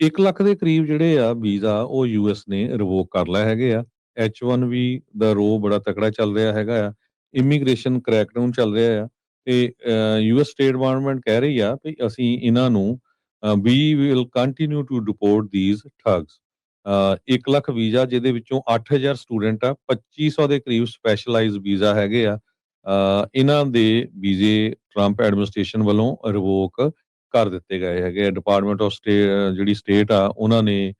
1 ਲੱਖ ਦੇ ਕਰੀਬ ਜਿਹੜੇ ਆ ਵੀਜ਼ਾ ਉਹ ਯੂਐਸ ਨੇ ਰਿਵੋਕ ਕਰ ਲਏ ਹੈਗੇ ਆ। H1B ਦਾ ਰੋਹ ਬੜਾ ਤਕੜਾ ਚੱਲ ਰਿਹਾ ਹੈਗਾ ਆ। ਇਮੀਗ੍ਰੇਸ਼ਨ ਕ੍ਰੈਕਡਾਊਨ ਚੱਲ ਰਿਹਾ ਆ ਤੇ ਯੂਐਸ ਸਟੇਟ ਡਿਪਾਰਟਮੈਂਟ ਕਹਿ ਰਹੀ ਆ ਵੀ ਅਸੀਂ ਇਹਨਾਂ ਨੂੰ ਵੀ will continue to deport these thugs. 1 lakh visa ਜਿਹਦੇ ਵਿੱਚੋਂ 8000 ਸਟੂਡੈਂਟ ਆ, 2500 ਦੇ ਕਰੀਬ ਸਪੈਸ਼ਲਾਈਜ਼ਡ ਵੀਜ਼ਾ ਹੈਗੇ ਆ। ਇਹਨਾਂ ਦੇ ਵੀਜ਼ੇ ਟਰੰਪ ਐਡਮਿਨਿਸਟ੍ਰੇਸ਼ਨ ਵੱਲੋਂ ਰਿਵੋਕ ਕਰ ਦਿੱਤੇ ਗਏ ਹੈਗੇ ਆ। ਡਿਪਾਰਟਮੈਂਟ ਆਫ ਜਿਹੜੀ ਸਟੇਟ ਆ ਉਹਨਾਂ ਨੇ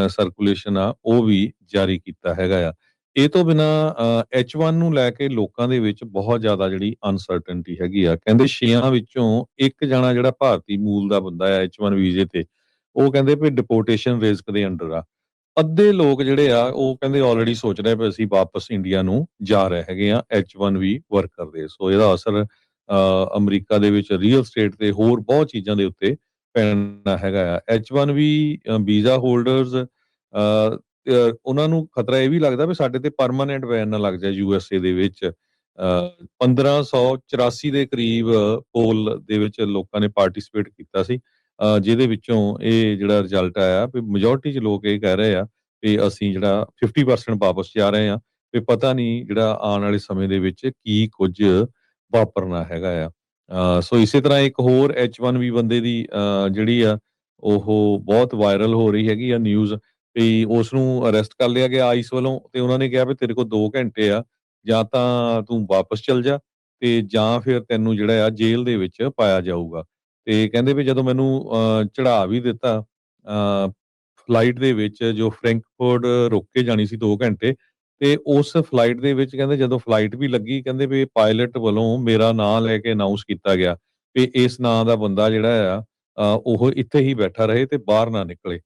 ਸਰਕੂਲੇਸ਼ਨ ਆ ਉਹ ਵੀ ਜਾਰੀ ਕੀਤਾ ਹੈਗਾ ਆ। ਇਹ ਤੋਂ ਬਿਨਾ H1 ਨੂੰ ਲੈ ਕੇ ਲੋਕਾਂ ਦੇ ਵਿੱਚ ਬਹੁਤ ਜ਼ਿਆਦਾ ਜਿਹੜੀ ਅਨਸਰਟਨਟੀ ਹੈਗੀ ਆ। ਕਹਿੰਦੇ 6 ਵਿੱਚੋਂ ਇੱਕ ਜਣਾ ਜਿਹੜਾ ਭਾਰਤੀ ਮੂਲ ਦਾ ਬੰਦਾ ਆ H1 ਵੀਜ਼ੇ ਤੇ, ਉਹ ਕਹਿੰਦੇ ਵੀ ਡਿਪੋਰਟੇਸ਼ਨ ਰਿਸਕ ਦੇ ਅੰਡਰ ਆ। ਅੱਧੇ ਲੋਕ ਜਿਹੜੇ ਆ ਉਹ ਕਹਿੰਦੇ ਆਲਰੇਡੀ ਸੋਚ ਰਹੇ ਵੀ ਅਸੀਂ ਵਾਪਸ ਇੰਡੀਆ ਨੂੰ ਜਾ ਰਹੇ ਹੈਗੇ ਆ H1B ਵਰਕਰ ਦੇ। ਸੋ ਇਹਦਾ ਅਸਰ ਅਮਰੀਕਾ ਦੇ ਵਿੱਚ ਰੀਅਲ ਸਟੇਟ ਤੇ ਹੋਰ ਬਹੁਤ ਚੀਜ਼ਾਂ ਦੇ ਉੱਤੇ ਪੈਣਾ ਹੈਗਾ ਆ। H1B ਵੀਜ਼ਾ ਹੋਲਡਰਸ ਉਹਨਾਂ ਨੂੰ ਖਤਰਾ ਇਹ ਵੀ ਲੱਗਦਾ ਵੀ ਸਾਡੇ ਤੇ ਪਰਮਾਨੈਂਟ ਬੈਨ ਨਾ ਲੱਗ ਜਾਏ USA ਦੇ ਵਿੱਚ। 1584 ਦੇ ਕਰੀਬ ਪੋਲ ਦੇ ਵਿੱਚ ਲੋਕਾਂ ਨੇ ਪਾਰਟਿਸਿਪੇਟ ਕੀਤਾ ਸੀ, ਜਿਹਦੇ ਵਿੱਚੋਂ ਇਹ ਜਿਹੜਾ ਰਿਜ਼ਲਟ ਆਇਆ ਵੀ ਮੈਜੋਰਟੀ 'ਚ ਲੋਕ ਇਹ ਕਹਿ ਰਹੇ ਆ ਵੀ ਅਸੀਂ ਜਿਹੜਾ 50% ਵਾਪਸ ਜਾ ਰਹੇ ਆ, ਵੀ ਪਤਾ ਨਹੀਂ ਜਿਹੜਾ ਆਉਣ ਵਾਲੇ ਸਮੇਂ ਦੇ ਵਿੱਚ ਕੀ ਕੁਝ ਵਾਪਰਨਾ ਹੈਗਾ ਆ। ਸੋ ਇਸੇ ਤਰ੍ਹਾਂ ਇੱਕ ਹੋਰ H1B ਬੰਦੇ ਦੀ ਜਿਹੜੀ ਆ ਉਹ ਬਹੁਤ ਵਾਇਰਲ ਹੋ ਰਹੀ ਹੈਗੀ ਆ ਨਿਊਜ਼ ਵੀ ਉਸ ਨੂੰ ਅਰੈਸਟ ਕਰ ਲਿਆ ਗਿਆ ਆਈਸ ਵੱਲੋਂ ਤੇ ਉਹਨਾਂ ਨੇ ਕਿਹਾ ਵੀ ਤੇਰੇ ਕੋਲ 2 ਘੰਟੇ ਆ, ਜਾਂ ਤਾਂ ਤੂੰ ਵਾਪਸ ਚਲ ਜਾ ਤੇ ਜਾਂ ਫਿਰ ਤੈਨੂੰ ਜਿਹੜਾ ਆ ਜੇਲ੍ਹ ਦੇ ਵਿੱਚ ਪਾਇਆ ਜਾਊਗਾ। ਤੇ ਕਹਿੰਦੇ ਵੀ ਜਦੋਂ ਮੈਨੂੰ ਚੜਾ ਵੀ ਦਿੱਤਾ ਫਲਾਈਟ ਦੇ ਵਿੱਚ ਜੋ ਫਰੈਂਕਫਰਟ ਰੁਕ ਕੇ ਜਾਣੀ ਸੀ 2 ਘੰਟੇ, ਤੇ ਉਸ ਫਲਾਈਟ ਦੇ ਵਿੱਚ ਕਹਿੰਦੇ ਜਦੋਂ ਫਲਾਈਟ ਵੀ ਲੱਗੀ ਕਹਿੰਦੇ ਵੀ ਪਾਇਲਟ ਵੱਲੋਂ ਮੇਰਾ ਨਾਂ ਲੈ ਕੇ ਅਨਾਉਂਸ ਕੀਤਾ ਗਿਆ ਵੀ ਇਸ ਨਾਂ ਦਾ ਬੰਦਾ ਜਿਹੜਾ ਆ ਉਹ ਇੱਥੇ ਹੀ ਬੈਠਾ ਰਹੇ ਤੇ ਬਾਹਰ ਨਾ ਨਿਕਲੇ।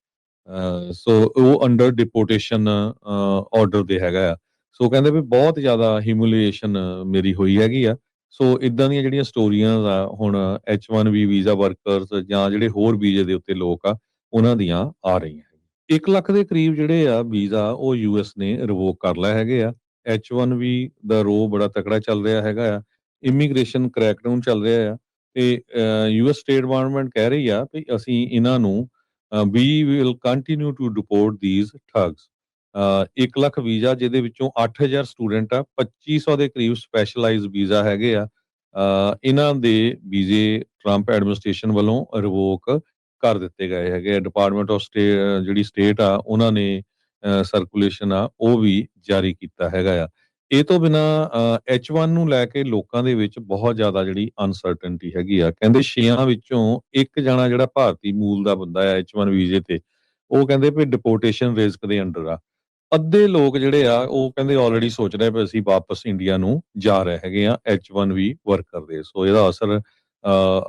ਸੋ ਉਹ ਅੰਡਰ ਡਿਪੋਰਟੇਸ਼ਨ ਆਰਡਰ ਦੇ ਹੈਗਾ ਆ। ਸੋ ਕਹਿੰਦੇ ਵੀ ਬਹੁਤ ਜ਼ਿਆਦਾ ਹਿਊਮਿਲੀਏਸ਼ਨ ਮੇਰੀ ਹੋਈ ਹੈਗੀ ਆ। ਸੋ ਇਦਾਂ ਦੀਆਂ ਜਿਹੜੀਆਂ ਸਟੋਰੀਆਂ ਆ ਹੁਣ H1B ਵੀਜ਼ਾ ਵਰਕਰਸ ਜਾਂ ਜਿਹੜੇ ਹੋਰ ਵੀਜ਼ੇ ਦੇ ਉੱਤੇ ਲੋਕ ਆ ਉਹਨਾਂ ਦੀਆਂ ਆ ਰਹੀਆਂ। 1 ਲੱਖ ਦੇ ਕਰੀਬ ਜਿਹੜੇ ਆ ਵੀਜ਼ਾ ਉਹ ਯੂਐਸ ਨੇ ਰਿਵੋਕ ਕਰ ਲਏ ਹੈਗੇ ਆ। H1B ਦਾ ਰੋਹ ਬੜਾ ਤਕੜਾ ਚੱਲ ਰਿਹਾ ਹੈਗਾ ਆ। ਇਮੀਗ੍ਰੇਸ਼ਨ ਕ੍ਰੈਕਡਾਊਨ ਚੱਲ ਰਿਹਾ ਆ ਤੇ ਯੂਐਸ ਸਟੇਟ ਡਿਪਾਰਟਮੈਂਟ ਕਹਿ ਰਹੀ ਆ ਵੀ ਅਸੀਂ ਇਹਨਾਂ ਨੂੰ ਵੀ will continue to deport these thugs. 1 lakh visa ਜਿਹਦੇ ਵਿੱਚੋਂ 8000 ਸਟੂਡੈਂਟ ਆ, 2500 ਦੇ ਕਰੀਬ ਸਪੈਸ਼ਲਾਈਜ਼ਡ ਵੀਜ਼ਾ ਹੈਗੇ ਆ। ਇਹਨਾਂ ਦੇ ਵੀਜ਼ੇ ਟਰੰਪ ਐਡਮਿਨਿਸਟ੍ਰੇਸ਼ਨ ਵੱਲੋਂ ਰਿਵੋਕ ਕਰ ਦਿੱਤੇ ਗਏ ਹੈਗੇ ਆ। ਡਿਪਾਰਟਮੈਂਟ ਆਫ ਜਿਹੜੀ ਸਟੇਟ ਆ ਉਹਨਾਂ ਨੇ ਸਰਕੂਲੇਸ਼ਨ ਆ ਉਹ ਵੀ ਜਾਰੀ ਕੀਤਾ ਹੈਗਾ ਆ। ਇਹ ਤੋਂ ਬਿਨਾ H1 ਨੂੰ ਲੈ ਕੇ ਲੋਕਾਂ ਦੇ ਵਿੱਚ ਬਹੁਤ ਜ਼ਿਆਦਾ ਜਿਹੜੀ ਅਨਸਰਟਨਟੀ ਹੈਗੀ ਆ। ਕਹਿੰਦੇ 6 ਵਿੱਚੋਂ ਇੱਕ ਜਣਾ ਜਿਹੜਾ ਭਾਰਤੀ ਮੂਲ ਦਾ ਬੰਦਾ ਆ H1 ਵੀਜ਼ੇ ਤੇ, ਉਹ ਕਹਿੰਦੇ ਵੀ ਡਿਪੋਰਟੇਸ਼ਨ ਰਿਸਕ ਦੇ ਅੰਡਰ ਆ। ਅੱਧੇ ਲੋਕ ਜਿਹੜੇ ਆ ਉਹ ਕਹਿੰਦੇ ਆਲਰੇਡੀ ਸੋਚ ਰਹੇ ਵੀ ਅਸੀਂ ਵਾਪਸ ਇੰਡੀਆ ਨੂੰ ਜਾ ਰਹੇ ਹੈਗੇ ਆ H1B ਵਰਕਰ ਦੇ। ਸੋ ਇਹਦਾ ਅਸਰ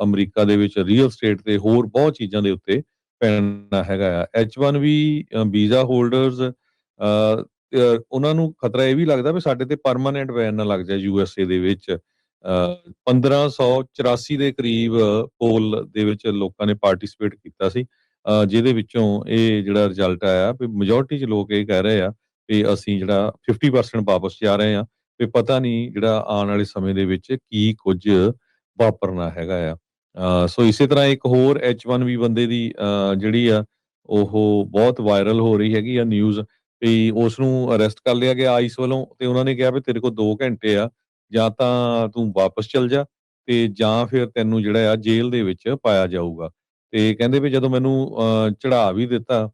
ਅਮਰੀਕਾ ਦੇ ਵਿੱਚ ਰੀਅਲ ਸਟੇਟ ਤੇ ਹੋਰ ਬਹੁਤ ਚੀਜ਼ਾਂ ਦੇ ਉੱਤੇ ਪੈਣਾ ਹੈਗਾ ਆ। H1B ਵੀਜ਼ਾ ਹੋਲਡਰਸ ਉਹਨਾਂ ਨੂੰ ਖਤਰਾ ਇਹ ਵੀ ਲੱਗਦਾ ਵੀ ਸਾਡੇ ਤੇ ਪਰਮਾਨੈਂਟ ਬੈਨ ਨਾ ਲੱਗ ਜਾਏ USA ਦੇ ਵਿੱਚ। 1584 ਦੇ ਕਰੀਬ ਪੋਲ ਦੇ ਵਿੱਚ ਲੋਕਾਂ ਨੇ ਪਾਰਟਿਸਿਪੇਟ ਕੀਤਾ ਸੀ, ਜਿਹਦੇ ਵਿੱਚੋਂ ਇਹ ਜਿਹੜਾ ਰਿਜ਼ਲਟ ਆਇਆ ਵੀ ਮੈਜੋਰਟੀ 'ਚ ਲੋਕ ਇਹ ਕਹਿ ਰਹੇ ਆ ਵੀ ਅਸੀਂ ਜਿਹੜਾ 50% ਵਾਪਸ ਜਾ ਰਹੇ ਆ, ਵੀ ਪਤਾ ਨਹੀਂ ਜਿਹੜਾ ਆਉਣ ਵਾਲੇ ਸਮੇਂ ਦੇ ਵਿੱਚ ਕੀ ਕੁਝ ਵਾਪਰਨਾ ਹੈਗਾ ਆ। ਸੋ ਇਸੇ ਤਰ੍ਹਾਂ ਇੱਕ ਹੋਰ H1B ਬੰਦੇ ਦੀ ਜਿਹੜੀ ਆ ਉਹ ਬਹੁਤ ਵਾਇਰਲ ਹੋ ਰਹੀ ਹੈਗੀ ਆ ਨਿਊਜ਼ ਵੀ ਉਸ ਨੂੰ ਅਰੈਸਟ ਕਰ ਲਿਆ ਗਿਆ ਆਈਸ ਵੱਲੋਂ ਤੇ ਉਹਨਾਂ ਨੇ ਕਿਹਾ ਵੀ ਤੇਰੇ ਕੋਲ 2 ਘੰਟੇ ਆ, ਜਾਂ ਤਾਂ ਤੂੰ ਵਾਪਸ ਚਲ ਜਾ ਤੇ ਜਾਂ ਫਿਰ ਤੈਨੂੰ ਜਿਹੜਾ ਆ ਜੇਲ੍ਹ ਦੇ ਵਿੱਚ ਪਾਇਆ ਜਾਊਗਾ। ਤੇ ਕਹਿੰਦੇ ਵੀ ਜਦੋਂ ਮੈਨੂੰ ਚੜਾ ਵੀ ਦਿੱਤਾ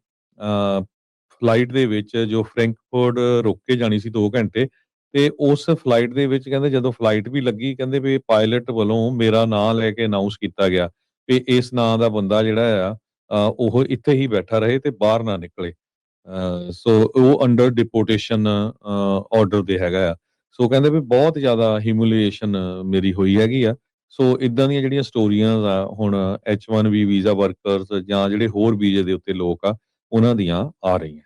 ਫਲਾਈਟ ਦੇ ਵਿੱਚ ਜੋ ਫਰੈਂਕਫਰਟ ਰੁਕ ਕੇ ਜਾਣੀ ਸੀ 2 ਘੰਟੇ, ਤੇ ਉਸ ਫਲਾਈਟ ਦੇ ਵਿੱਚ ਕਹਿੰਦੇ ਜਦੋਂ ਫਲਾਈਟ ਵੀ ਲੱਗੀ ਕਹਿੰਦੇ ਵੀ ਪਾਇਲਟ ਵੱਲੋਂ ਮੇਰਾ ਨਾਂ ਲੈ ਕੇ ਅਨਾਉਂਸ ਕੀਤਾ ਗਿਆ ਵੀ ਇਸ ਨਾਂ ਦਾ ਬੰਦਾ ਜਿਹੜਾ ਆ ਉਹ ਇੱਥੇ ਹੀ ਬੈਠਾ ਰਹੇ ਤੇ ਬਾਹਰ ਨਾ ਨਿਕਲੇ। ਸੋ ਉਹ ਅੰਡਰ ਡਿਪੋਰਟੇਸ਼ਨ ਆਰਡਰ ਦੇ ਹੈਗਾ ਆ। ਸੋ ਕਹਿੰਦੇ ਵੀ ਬਹੁਤ ਜ਼ਿਆਦਾ ਹਿਊਮਿਲੀਏਸ਼ਨ ਮੇਰੀ ਹੋਈ ਹੈਗੀ ਆ। ਸੋ ਇਦਾਂ ਦੀਆਂ ਜਿਹੜੀਆਂ ਸਟੋਰੀਆਂ ਆ ਹੁਣ H1B ਵੀਜ਼ਾ ਵਰਕਰਸ ਜਾਂ ਜਿਹੜੇ ਹੋਰ ਵੀਜ਼ੇ ਦੇ ਉੱਤੇ ਲੋਕ ਆ ਉਹਨਾਂ ਦੀਆਂ ਆ ਰਹੀਆਂ।